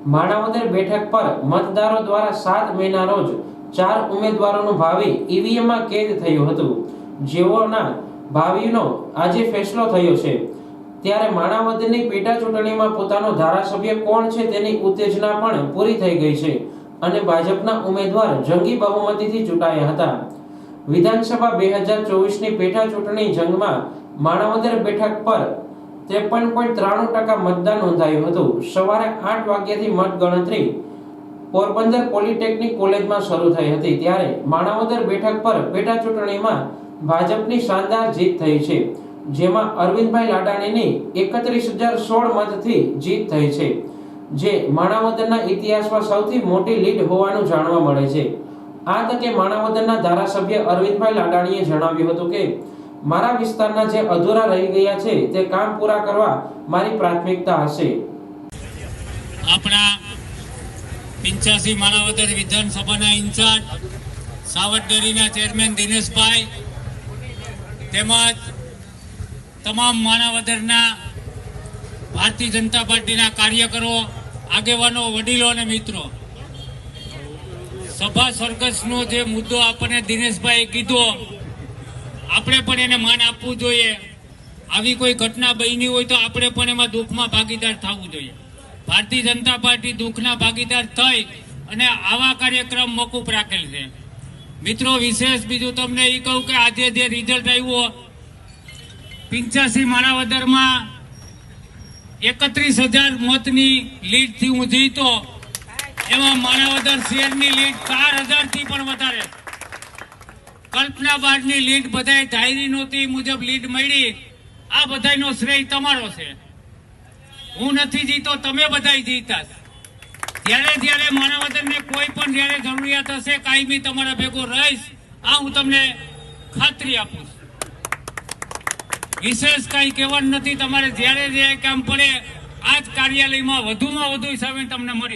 માણાવદર બેઠક પર મતદારો દ્વારા 7 મેના રોજ 4 ઉમેદવારોનું ભાવિ ઈવીએમમાં કેદ થયું હતું, જેઓના ભાવિનો આજે ફેસલો થયો છે। ત્યારે માણાવદરની પેટા ચૂંટણીમાં પોતાનો ધારાસભ્ય કોણ છે તેની ઉત્તેજના પણ પૂરી થઈ ગઈ છે અને ભાજપના ઉમેદવાર જંગી બહુમતીથી ચૂંટાયા હતા। વિધાનસભા 2024ની પેટા ચૂંટણી જંગમાં માણાવદર બેઠક પર 53.93% મતદાન નોંધાયું હતું। સવારે 8 વાગ્યાથી મતગણતરી પોરબંદર પોલિટેકનિક કોલેજમાં શરૂ થઈ હતી। ત્યારે માણાવદર બેઠક પર પેટા ચૂંટણીમાં ભાજપની શાનદાર જીત થઈ છે, જેમાં અરવિંદભાઈ લાડાણીની 31,016 મતથી જીત થઈ છે, જે માણાવદરના ઇતિહાસમાં સૌથી મોટી લીડ હોવાનું જાણવા મળે છે। આ તકે માણાવદરના ધારાસભ્ય અરવિંદભાઈ લાડાણીએ જણાવ્યું હતું કે મારા વિસ્તારના જે અધૂરા રહી ગયા છે તે કામ પૂરા કરવા મારી પ્રાથમિકતા હશે। આપણા 85 માણાવદર વિધાનસભાના ઇન્ચાર્જ સાવટડેરીના ચેરમેન દિનેશભાઈ તેમજ તમામ માણાવદરના ભારતીય જનતા પાર્ટીના કાર્યકરો, આગેવાનો, વડીલો અને મિત્રો, સભા સરઘસનો જે મુદ્દો આપણને દિનેશભાઈ કીધો, આપણે પણ એને માન આપવું જોઈએ। આવી કોઈ ઘટના બની હોય તો આપણે પણ એમાં દુઃખમાં ભાગીદાર થવું જોઈએ। ભારતીય જનતા પાર્ટી દુઃખના ભાગીદાર થઈ અને આવા કાર્યક્રમ મોકૂફ રાખેલ છે। મિત્રો, વિશેષ બીજું તમને એ કહું કે આજે જે રિઝલ્ટ આવ્યું 85 માણાવદરમાં 31,000 મતની લીડથી હું જીતો, એમાં માણાવદર શહેરની લીડ 4,000થી પણ વધારે, કલ્પના બહારની લીડ બધાય ધારી નહોતી મુજબ લીડ મળી। આ બધાયનો શ્રેય તમારો છે। હું નથી જીતો, તમે બધાય જીતા। જ્યારે માણાવદરને કોઈ પણ જ્યારે જરૂરિયાત હશે કાયમી તમારા ભેગો રહીશ, આ હું તમને ખાતરી આપું છું। વિશેષ કઈ કહેવાનું નથી। તમારે જ્યારે કામ પડે આ જ કાર્યાલયમાં વધુમાં વધુ હિસાબે તમને મળી